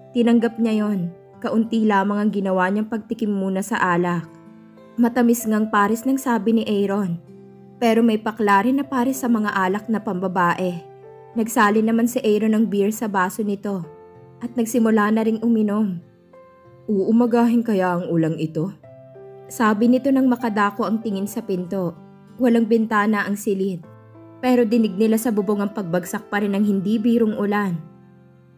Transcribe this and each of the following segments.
Tinanggap niya yon. Kaunti lamang ang ginawa niyang pagtikim muna sa alak. Matamis ngang pares ng sabi ni Aaron. Pero may pakla rin na pares sa mga alak na pambabae. Nagsali naman si Aaron ng beer sa baso nito at nagsimula na ring uminom. Uumagahin kaya ang ulang ito? Sabi nito nang makadako ang tingin sa pinto. Walang bintana ang silid. Pero dinig nila sa bubong ang pagbagsak pa rin ng hindi birong ulan.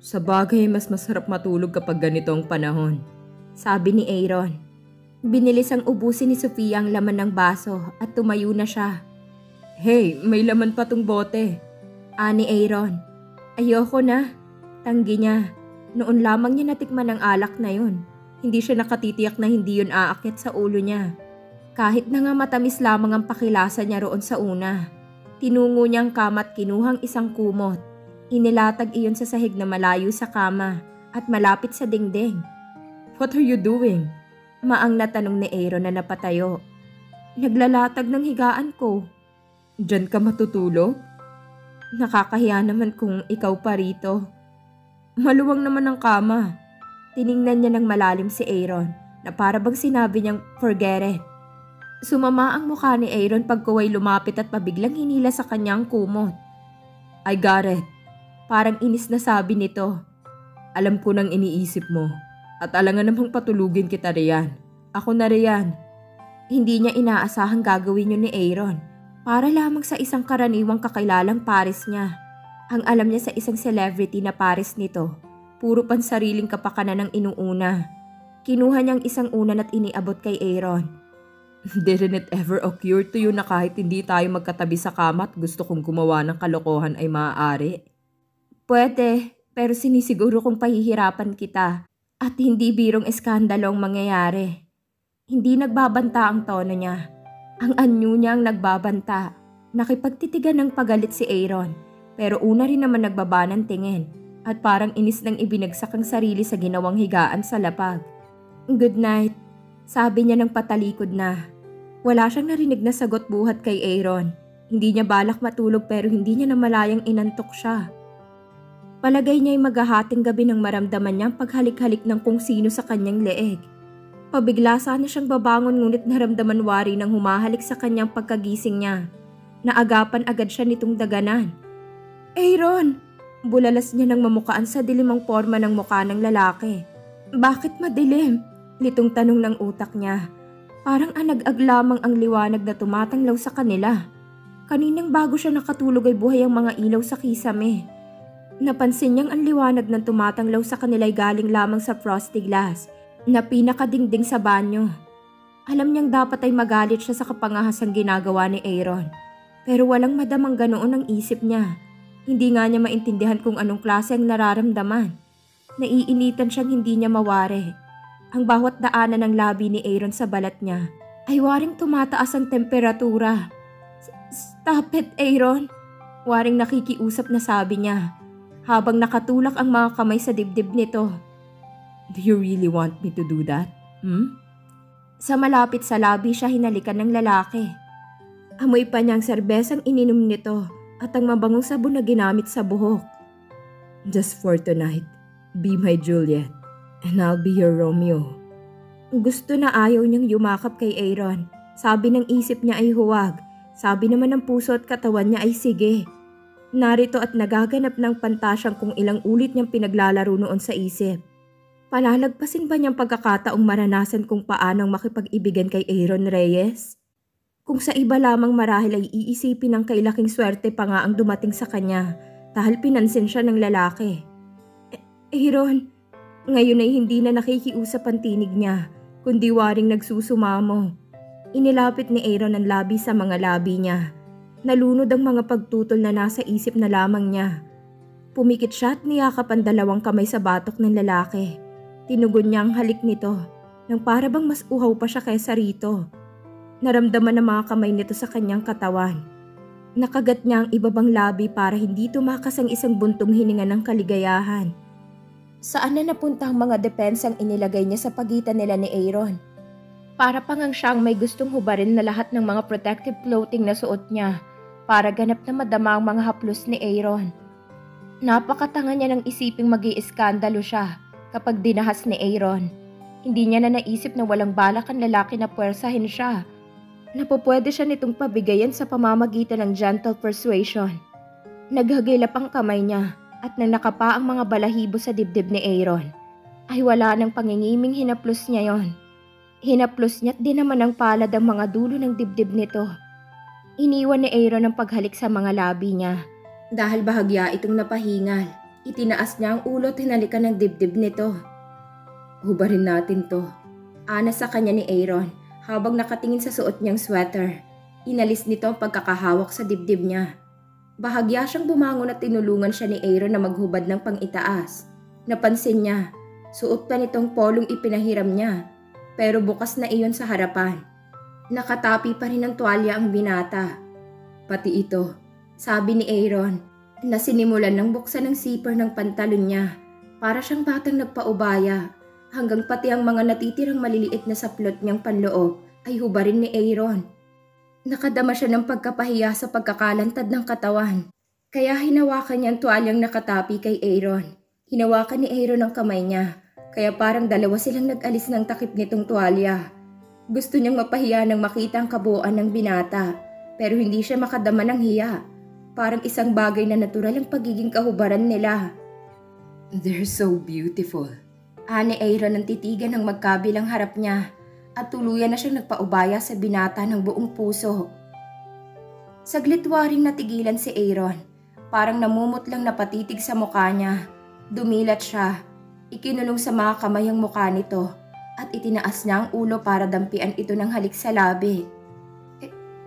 Sa bagay, mas masarap matulog kapag ganito ang panahon, sabi ni Aaron. Binilis ang ubusin ni Sofia ang laman ng baso at tumayo na siya. Hey, may laman pa tong bote, ani Aaron. Ayoko na, tanggi niya. Noon lamang niya natikman ang alak na yun. Hindi siya nakatitiyak na hindi yun aakyat sa ulo niya. Kahit na nga matamis lamang ang pakilasa niya roon sa una. Tinungo niya ang kama at kinuhang isang kumot. Inilatag iyon sa sahig na malayo sa kama at malapit sa dingding. What are you doing? Maang na tanong ni Aaron na napatayo. Naglalatag ng higaan ko. Diyan ka matutulog? Nakakahiya naman kung ikaw pa rito. Maluwang naman ang kama. Tiningnan niya ng malalim si Aaron na para bang sinabi niyang forget it. Sumama ang mukha ni Aaron pagkuway lumapit at pabiglang hinila sa kanyang kumot. I got it. Parang inis na sabi nito. Alam ko nang iniisip mo at alangan namang patulugin kita riyan. Ako na riyan. Hindi niya inaasahang gagawin yun ni Aaron para lamang sa isang karaniwang kakilalang pares niya. Ang alam niya sa isang celebrity na pares nito, puro pansariling kapakanan ang inuuna. Kinuha niyang isang unan at iniabot kay Aaron. Didn't it ever occur to you na kahit hindi tayo magkatabi sa kama at gusto kong gumawa ng kalokohan ay maaari? Pwede, pero sinisiguro kong pahihirapan kita at hindi birong eskandalo ang mangyayari. Hindi nagbabanta ang tono niya. Ang anyo niya ang nagbabanta. Nakipagtitigan ng pagalit si Aaron, pero una rin naman nagbaba ng tingin at parang inis nang ibinagsak ang sarili sa ginawang higaan sa lapag. Good night, sabi niya ng patalikod na. Wala siyang narinig na sagot buhat kay Aaron. Hindi niya balak matulog pero hindi niya namalayang inantok siya. Palagay niya ay maghahating gabi nang maramdaman niya ang paghalik-halik ng kung sino sa kanyang leeg. Pabigla sana siyang babangon ngunit naramdaman wari nang humahalik sa kanyang pagkagising niya. Naagapan agad siya nitong daganan. Aaron! Bulalas niya nang mamukaan sa dilimang forma ng mukha ng lalaki. Bakit madilim? Litong tanong ng utak niya. Parang anag-ag lamang ang liwanag na tumatanglaw sa kanila. Kaninang bago siya nakatulog ay buhay ang mga ilaw sa kisame. Napansin niyang ang liwanag ng tumatanglaw sa kanila ay galing lamang sa frosty glass na pinakadingding sa banyo. Alam niyang dapat ay magalit siya sa kapangahasang ginagawa ni Aaron. Pero walang madamang ganoon ang isip niya. Hindi nga niya maintindihan kung anong klase ang nararamdaman. Naiinitan siyang hindi niya mawari. Ang bawat daanan ng labi ni Aaron sa balat niya ay waring tumataas ang temperatura. Stop it, Aaron! Waring nakikiusap na sabi niya habang nakatulak ang mga kamay sa dibdib nito. Do you really want me to do that? Sa malapit sa labi siya hinalikan ng lalaki. Amoy pa niyang serbesang ininom nito at ang mabangong sabon na ginamit sa buhok. Just for tonight, be my Juliet and I'll be your Romeo. Gusto na ayaw niyang yumakap kay Aaron. Sabi ng isip niya ay huwag. Sabi naman ng puso at katawan niya ay sige. Narito at nagaganap ng pantasyang kung ilang ulit niyang pinaglalaro noon sa isip. Palalagpasin ba niyang pagkakataong maranasan kung paanong makipag-ibigan kay Aaron Reyes? Kung sa iba lamang marahil ay iisipin ng kailaking swerte pa nga ang dumating sa kanya dahil pinansin siya ng lalaki. Aaron, ngayon ay hindi na nakikiusap ang tinig niya, kundi waring nagsusumamo. Inilapit ni Aaron ang labi sa mga labi niya. Nalunod ang mga pagtutol na nasa isip na lamang niya. Pumikit siya at niyakap ang dalawang kamay sa batok ng lalaki. Tinugon niya ang halik nito, nang para bang mas uhaw pa siya kaysa rito. Naramdaman ng mga kamay nito sa kanyang katawan. Nakagat niya ang ibabang labi para hindi tumakas ang isang buntong hininga ng kaligayahan. Saan na napunta ang mga depensang inilagay niya sa pagitan nila ni Aaron? Para pang siyang may gustong hubarin na lahat ng mga protective clothing na suot niya para ganap na madama ang mga haplos ni Aaron. Napakatanga niya nang isiping mag-iiskandalo siya Kapag dinahas ni Aaron, hindi niya na naisip na walang balak ang lalaki na puwersahin siya. Napupwede siya nitong pabigayan sa pamamagitan ng gentle persuasion. Naghagilap ang kamay niya at nang nakapa ang mga balahibo sa dibdib ni Aaron, ay wala ng pangingiming hinaplos niya yon. Hinaplos niya't di naman ng palad ang mga dulo ng dibdib nito. Iniwan ni Aaron ang paghalik sa mga labi niya. Dahil bahagya itong napahingal, itinaas niya ang ulo at hinalikan ng dibdib nito. Hubarin natin to. Ana sa kanya ni Aaron habang nakatingin sa suot niyang sweater. Inalis nito ang pagkakahawak sa dibdib niya. Bahagya siyang bumangon at tinulungan siya ni Aaron na maghubad ng pang-itaas. Napansin niya, suot pa nitong polong ipinahiram niya, pero bukas na iyon sa harapan. Nakatapi pa rin ng tuwalya ang binata. Pati ito, sabi ni Aaron, na sinimulan ng buksan ng zipper ng pantalon niya. Para siyang batang nagpaubaya, hanggang pati ang mga natitirang maliliit na saplot niyang panloob ay hubarin ni Aaron. Nakadama siya ng pagkapahiya sa pagkakalantad ng katawan. Kaya hinawakan niya ang tuwalyang nakatapi kay Aaron. Hinawakan ni Aaron ang kamay niya, kaya parang dalawa silang nag-alis ng takip nitong tuwalya. Gusto niyang mapahiya nang makita ang kabuuan ng binata, pero hindi siya makadama ng hiya. Parang isang bagay na natural ang pagiging kahubaran nila. They're so beautiful. Ani Aaron ang titigan ng magkabilang harap niya at tuluyan na siyang nagpaubaya sa binata ng buong puso. Saglit waring natigilan si Aaron. Parang namumutlang na patitig sa mukha niya. Dumilat siya. Ikinulong sa mga kamay ang mukha nito at itinaas niya ang ulo para dampian ito ng halik sa labi.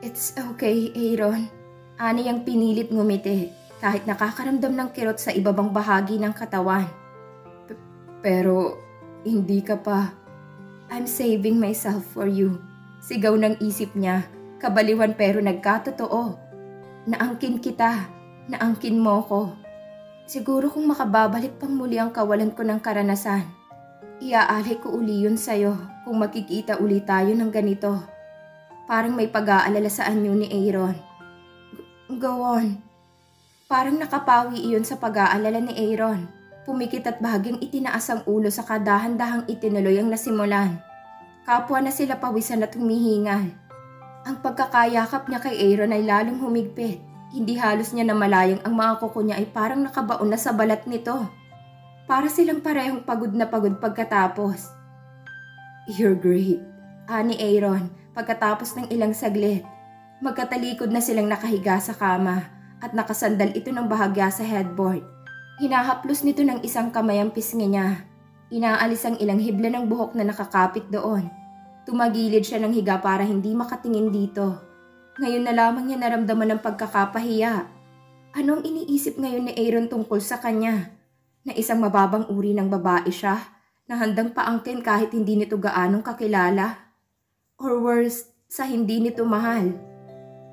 It's okay, Aaron. Ani ang pinilit ngumiti kahit nakakaramdam ng kirot sa ibabang bahagi ng katawan. Pero hindi ka pa. I'm saving myself for you. Sigaw ng isip niya, kabaliwan pero nagkatotoo. Naangkin kita, naangkin mo ko. Siguro kung makababalik pang muli ang kawalan ko ng karanasan, iaalay ko uli yun sa'yo kung makikita uli tayo ng ganito. Parang may pag-aalala sa anyo ni Aaron. Go on. Parang nakapawi iyon sa pag-aalala ni Aaron. Pumikit at bahagyang itinaas ang ulo sa kadahan-dahang itinuloy ang nasimulan. Kapwa na sila pawisan at humihingal. Ang pagkakayakap niya kay Aaron ay lalong humigpit. Hindi halos niya namalayang ang mga kuko niya ay parang nakabaon na sa balat nito. Para silang parehong pagod na pagod pagkatapos. You're great, ani Aaron pagkatapos ng ilang saglit. Magkatalikod na silang nakahiga sa kama at nakasandal ito ng bahagya sa headboard. Hinahaplos nito ng isang kamay ang pisngi niya. Inaalis ang ilang hibla ng buhok na nakakapit doon. Tumagilid siya ng higa para hindi makatingin dito. Ngayon na lamang niya naramdaman ng pagkakapahiya. Anong iniisip ngayon ni Aaron tungkol sa kanya? Na isang mababang uri ng babae siya na handang paangkin kahit hindi nito gaanong kakilala? Or worse, sa hindi nito mahal?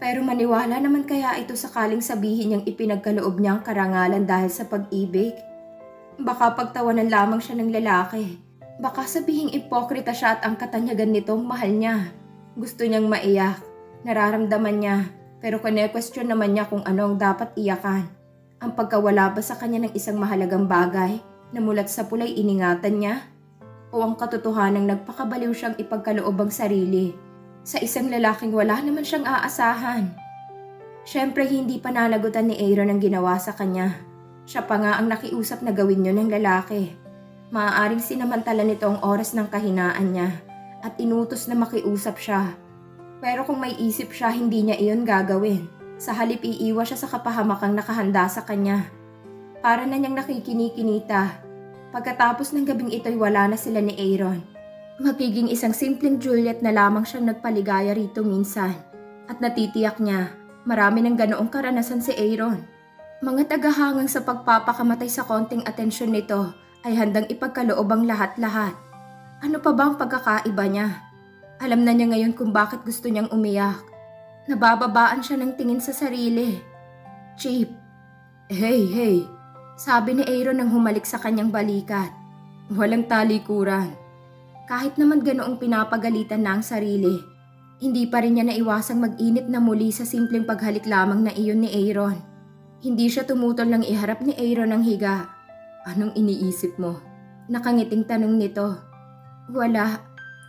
Pero maniwala naman kaya ito sakaling sabihin niyang ipinagkaloob niya ang karangalan dahil sa pag-ibig? Baka pagtawanan lamang siya ng lalaki. Baka sabihing ipokrita siya at ang katanyagan nitong mahal niya. Gusto niyang maiyak. Nararamdaman niya. Pero kine-question naman niya kung ano ang dapat iyakan. Ang pagkawala ba sa kanya ng isang mahalagang bagay na mulat sa pulay iningatan niya? O ang katotohanang nagpakabaliw siyang ipagkaloob ang sarili sa isang lalaking wala naman siyang aasahan? Siyempre hindi pananagutan ni Aaron ang ginawa sa kanya. Siya pa nga ang nakiusap na gawin yun ng lalaki. Maaaring sinamantala nito ang oras ng kahinaan niya at inutos na makiusap siya. Pero kung may isip siya, hindi niya iyon gagawin. Sa halip iiwas siya sa kapahamakang nakahanda sa kanya. Para na niyang nakikinikinita. Pagkatapos ng gabing ito'y wala na sila ni Aaron. Magiging isang simpleng Juliet na lamang siyang nagpaligaya rito minsan. At natitiyak niya, marami ng ganoong karanasan si Aaron. Mga tagahangang sa pagpapakamatay sa konting atensyon nito ay handang ipagkaloob ang lahat-lahat. Ano pa ba ang pagkakaiba niya? Alam na niya ngayon kung bakit gusto niyang umiyak. Nabababaan siya ng tingin sa sarili. Cheap. Hey. Sabi ni Aaron nang humalik sa kanyang balikat. Walang talikuran. Kahit naman ganoong pinapagalitan na ang sarili, hindi pa rin niya naiwasang mag-init na muli sa simpleng paghalik lamang na iyon ni Aaron. Hindi siya tumutol nang iharap ni Aaron ang higa. Anong iniisip mo? Nakangiting tanong nito. Wala.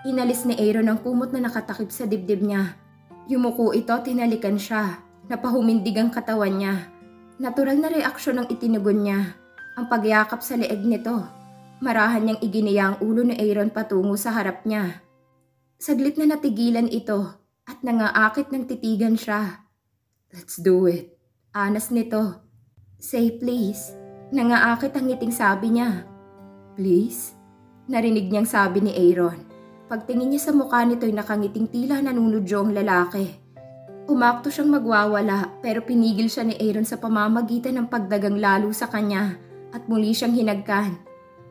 Inalis ni Aaron ang kumot na nakatakip sa dibdib niya. Yumuko ito, tinalikan siya. Napahumindig ang katawan niya. Natural na reaksyon ang itinugon niya. Ang pagyakap sa leeg nito. Marahan niyang iginiya ang ulo ni Aaron patungo sa harap niya. Saglit na natigilan ito at nangaakit ng titigan siya. Let's do it. Anas nito. Say please. Nangaakit ang ngiting sabi niya. Please? Narinig niyang sabi ni Aaron. Pagtingin niya sa mukha nito'y nakangiting tila nanunudyo ang lalaki. Umakto siyang magwawala pero pinigil siya ni Aaron sa pamamagitan ng pagdagang lalo sa kanya at muli siyang hinagkan.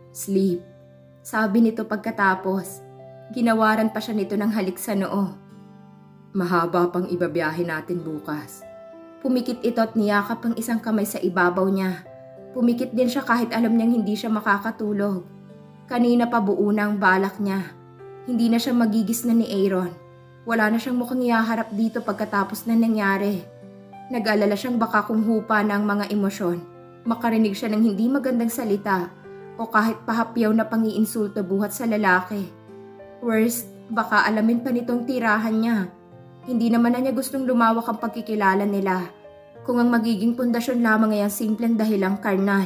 Sleep. Sabi nito pagkatapos. Ginawaran pa siya nito ng halik sa noo. Mahaba pang ibabiyahe natin bukas. Pumikit ito at niyakap ang isang kamay sa ibabaw niya. Pumikit din siya kahit alam niyang hindi siya makakatulog. Kanina pa buo na ang balak niya. Hindi na siya magigis na ni Aaron. Wala na siyang mukhang ihaharap dito pagkatapos na nangyari. Nag-alala siyang baka kung hupa na ang mga emosyon. Makarinig siya ng hindi magandang salita o kahit pahapyaw na pangiinsulto buhat sa lalaki. Worst, baka alamin pa nitong tirahan niya. Hindi naman na niya gustong lumawak ang pagkikilala nila. Kung ang magiging pundasyon lamang ay ang simpleng dahilang karnal.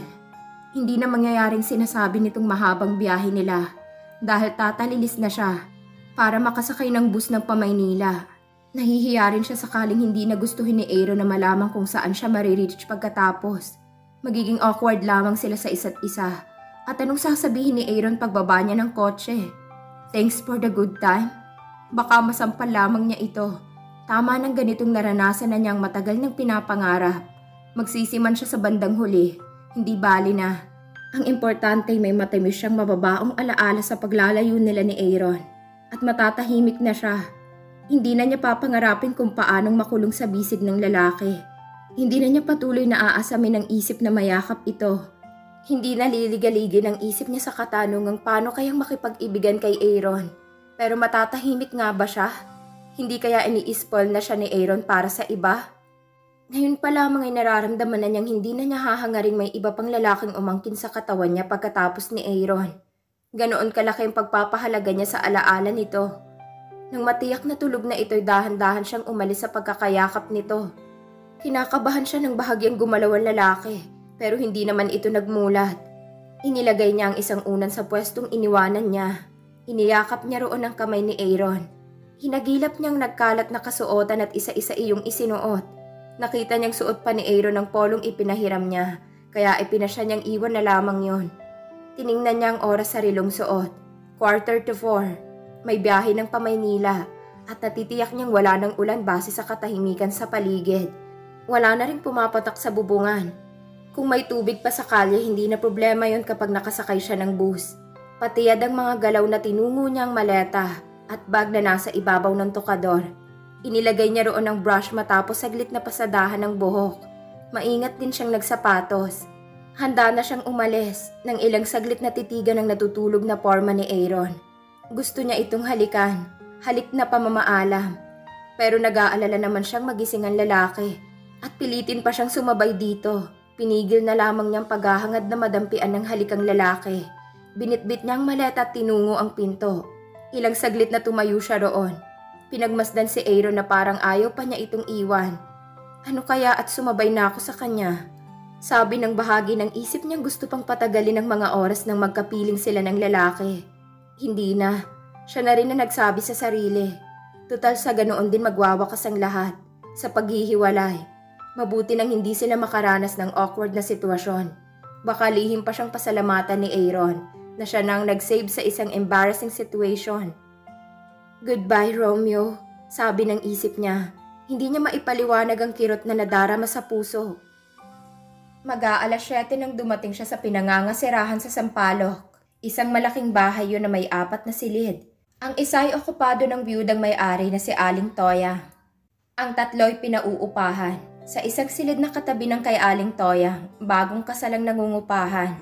Hindi na mangyayaring sinasabi nitong mahabang biyahe nila. Dahil tatalilis na siya para makasakay ng bus ng pa-Maynila. Nahihiya rin siya sakaling hindi na gustuhin ni Aaron na malaman kung saan siya marireach pagkatapos. Magiging awkward lamang sila sa isa't isa. At anong sasabihin ni Aaron pagbaba niya ng kotse? Thanks for the good time? Baka masampal lamang niya ito. Tama ng ganitong naranasan na niyang matagal nang pinapangarap. Magsisiman siya sa bandang huli. Hindi bali na. Ang importante may matamis siyang mababaong alaala sa paglalayo nila ni Aaron. At matatahimik na siya. Hindi na niya papangarapin kung paanong makulong sa bisig ng lalaki. Hindi na niya patuloy na aasamin ang isip na mayakap ito. Hindi na liligaligin ang isip niya sa katanungang paano kayang makipag-ibigan kay Aaron. Pero matatahimik nga ba siya? Hindi kaya iniispol na siya ni Aaron para sa iba? Ngayon pa lamang ay nararamdaman na niyang hindi na niya hahangaring may iba pang lalaking umangkin sa katawan niya pagkatapos ni Aaron. Ganoon kalaki ang pagpapahalaga niya sa alaala nito. Nang matiyak na tulog na ito'y dahan-dahan siyang umalis sa pagkakayakap nito. Kinakabahan siya ng bahagyang gumalaw ang lalaki, pero hindi naman ito nagmulat. Inilagay niya ang isang unan sa pwestong iniwanan niya. Iniyakap niya roon ang kamay ni Aaron. Hinagilap niyang nagkalat na kasuotan at isa-isa iyong isinuot. Nakita niyang suot pa ni Aaron ang polong ipinahiram niya, kaya ipinasya niyang iwan na lamang yon. Tiningnan niya ang oras sa rilong suot. 3:45. May biyahe ng pa-Maynila at natitiyak niyang wala ng ulan base sa katahimikan sa paligid. Wala na rin pumapatak sa bubungan. Kung may tubig pa sa kalye, hindi na problema yon kapag nakasakay siya ng bus. Patiyad ang mga galaw na tinungo niyang maleta at bag na nasa ibabaw ng tokador. Inilagay niya roon ang brush matapos saglit na pasadahan ng buhok. Maingat din siyang nagsapatos. Handa na siyang umalis nang ilang saglit na titigan ang natutulog na porma ni Aaron. Gusto niya itong halikan, halik na pamamaalam. Pero nag-aalala naman siyang magising ang lalaki at pilitin pa siyang sumabay dito. Pinigil na lamang niyang paghahangad na madampian ng halikang lalaki. Binitbit niyang maleta at tinungo ang pinto. Ilang saglit na tumayo siya roon. Pinagmasdan si Aaron na parang ayaw pa niya itong iwan. Ano kaya at sumabay na ako sa kanya? Sabi ng bahagi ng isip niyang gusto pang patagalin ang mga oras nang magkapiling sila ng lalaki. Hindi na. Siya na rin na nagsabi sa sarili. Tutal sa ganoon din magwawakas ang lahat. Sa paghihiwalay. Mabuti nang hindi sila makaranas ng awkward na sitwasyon. Baka lihim pa siyang pasalamatan ni Aaron na siya nang nag-save sa isang embarrassing situation. Goodbye, Romeo, sabi ng isip niya. Hindi niya maipaliwanag ang kirot na nadarama sa puso. Mag-aalas 7 nang dumating siya sa pinangangasirahan sa Sampaloc. Isang malaking bahay yun na may 4 na silid. Ang isa ay okupado ng biyudang may-ari na si Aling Toya. Ang 3 ay pinauupahan. Sa isang silid na katabi ng kay Aling Toya, bagong kasalang nangungupahan.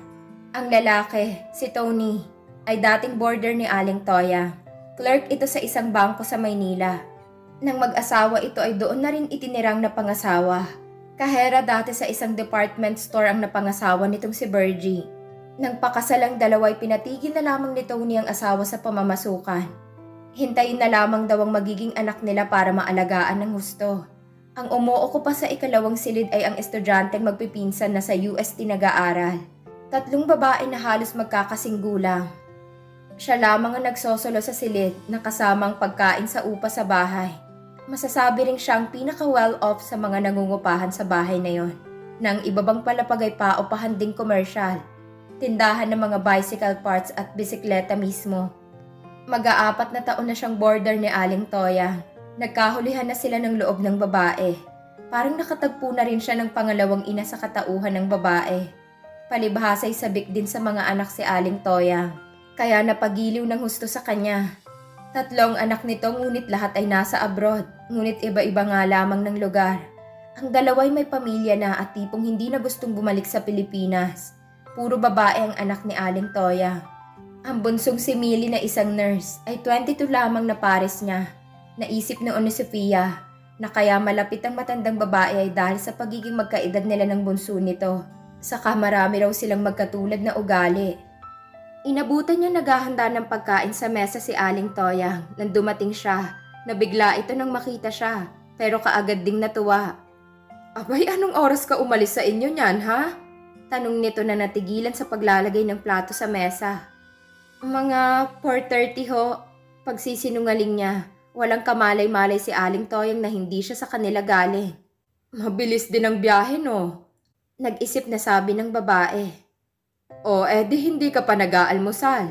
Ang lalaki, si Tony, ay dating boarder ni Aling Toya. Clerk ito sa isang bangko sa Maynila. Nang mag-asawa ito ay doon na rin itinirang na pangasawa. Kahera dati sa isang department store ang napangasawa nitong si Virgie. Nang pakasal ang dalawa'y pinatigil na lamang ni Tony ang asawa sa pamamasukan. Hintayin na lamang daw ang magiging anak nila para maalagaan ng husto. Ang umuuko pa sa ikalawang silid ay ang estudyanteng magpipinsan na sa UST nag-aaral. 3 babae na halos magkakasing gulang. Siya lamang ang nagsosolo sa silid na kasamang pagkain sa upa sa bahay. Masasabi ring siyang pinaka-well-off sa mga nangungupahan sa bahay na yon. Nang ibabang palapag ay paupahan ding komersyal. Tindahan ng mga bicycle parts at bisikleta mismo. Mag-4 na taon na siyang boarder ni Aling Toya. Nagkahulihan na sila ng loob ng babae. Parang nakatagpo na rin siya ng pangalawang ina sa katauhan ng babae. Palibhasa'y sabik din sa mga anak si Aling Toya. Kaya napagiliw ng husto sa kanya. 3 anak nito ngunit lahat ay nasa abroad. Ngunit iba-iba nga lamang ng lugar. Ang dalawa'y may pamilya na at tipong hindi na gustong bumalik sa Pilipinas. Puro babae ang anak ni Aling Toya. Ang bunsong si Millie na isang nurse ay 22 lamang na pares niya. Naisip noon ni Sofia na kaya malapit ang matandang babae ay dahil sa pagiging magkaedad nila ng bunso nito. Saka marami raw silang magkatulad na ugali. Inabutan niya naghahanda ng pagkain sa mesa si Aling Toya nang dumating siya. Nabigla ito nang makita siya pero kaagad ding natuwa. Abay, anong oras ka umalis sa inyo niyan, ha? Tanong nito na natigilan sa paglalagay ng plato sa mesa. Mga 4:30 ho, pagsisinungaling niya. Walang kamalay-malay si Aling Toyang na hindi siya sa kanila galing. Mabilis din ang biyahe, no? Nag-isip na sabi ng babae. O, di hindi ka pa nag-aalmusal.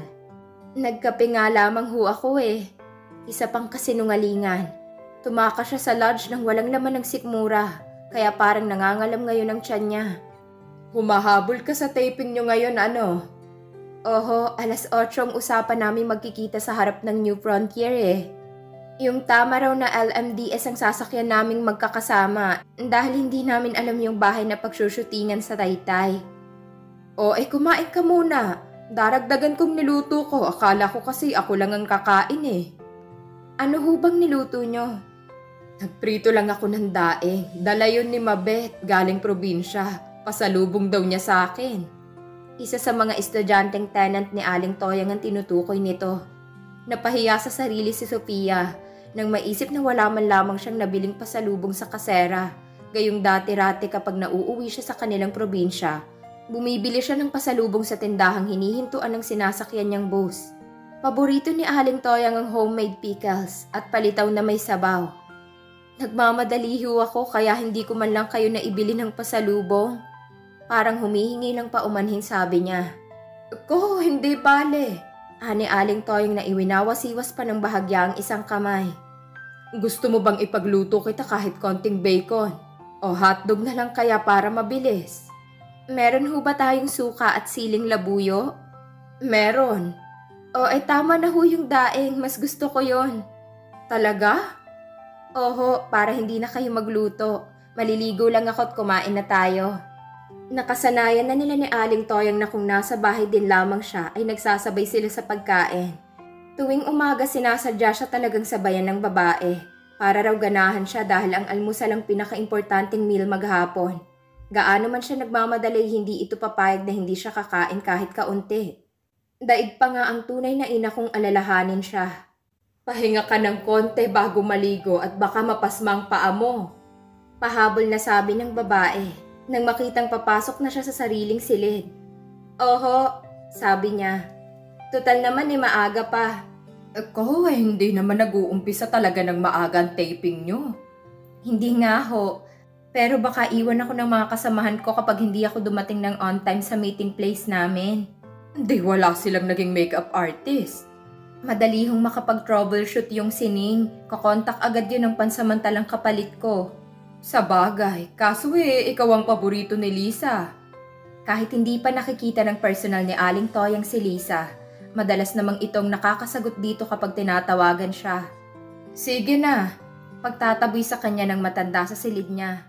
Nagkape nga lamang ho ako eh. Isa pang kasinungalingan. Tumakas siya sa lodge nang walang laman ng sikmura, kaya parang nangangalam ngayon ang tiyan niya. Humahabol ka sa taping nyo ngayon, ano? Oho, 8:00 ang usapan namin magkikita sa harap ng New Frontier eh. Yung tama raw na LMDS ang sasakyan naming magkakasama dahil hindi namin alam yung bahay na pagsushootingan sa Taytay. O, kumain ka muna. Daragdagan kong niluto ko. Akala ko kasi ako lang ang kakain eh. Ano ho bang niluto nyo? Nagprito lang ako ng daing. Dala yun ni Mabet, galing probinsya. Pasalubong daw niya sa akin. Isa sa mga estudyanteng tenant ni Aling Toyang ang tinutukoy nito. Napahiya sa sarili si Sofia nang maisip na wala man lamang siyang nabiling pasalubong sa kasera. Gayong dati-rati kapag nauuwi siya sa kanilang probinsya, bumibili siya ng pasalubong sa tindahang hinihintuan ng sinasakyan niyang bus. Paborito ni Aling Toyang ang homemade pickles at palitaw na may sabaw. Nagmamadali ho ako kaya hindi ko man lang kayo naibili ng pasalubong. Parang humihingi ng paumanhin sabi niya. Ko, hindi bale. Ani Aling Toyang na iwinawasiwas pa ng bahagya ang isang kamay. Gusto mo bang ipagluto kita kahit konting bacon? O hotdog na lang kaya para mabilis? Meron ho ba tayong suka at siling labuyo? Meron. O tama na ho yung daing, mas gusto ko yon. Talaga? Oho, para hindi na kayo magluto. Maliligo lang ako at kumain na tayo. Nakasanayan na nila ni Aling Toyang na kung nasa bahay din lamang siya ay nagsasabay sila sa pagkain. Tuwing umaga sinasadya siya talagang sabayan ng babae. Para raw ganahan siya dahil ang almusal ang pinaka-importanting meal maghapon. Gaano man siya nagmamadali, hindi ito papayag na hindi siya kakain kahit kaunti. Daig pa nga ang tunay na ina kung alalahanin siya. Pahinga ka ng konti bago maligo at baka mapasmang paa mo. Pahabol na sabi ng babae nang makitang papasok na siya sa sariling silid. Oho, sabi niya. Tutal naman maaga pa. Ko, hindi naman nag-uumpisa talaga ng maaga ang taping nyo. Hindi nga ho. Pero baka iwan ako ng mga kasamahan ko kapag hindi ako dumating ng on time sa meeting place namin. Hindi, wala silang naging makeup artist. Madali hong makapag-troubleshoot yung sining. Kakontak agad yun ng pansamantalang kapalit ko. Sa bagay, kaso ikaw ang paborito ni Lisa. Kahit hindi pa nakikita ng personal ni Aling Toyang si Lisa, madalas namang itong nakakasagot dito kapag tinatawagan siya. Sige na, pagtataboy sa kanya ng matanda sa silid niya.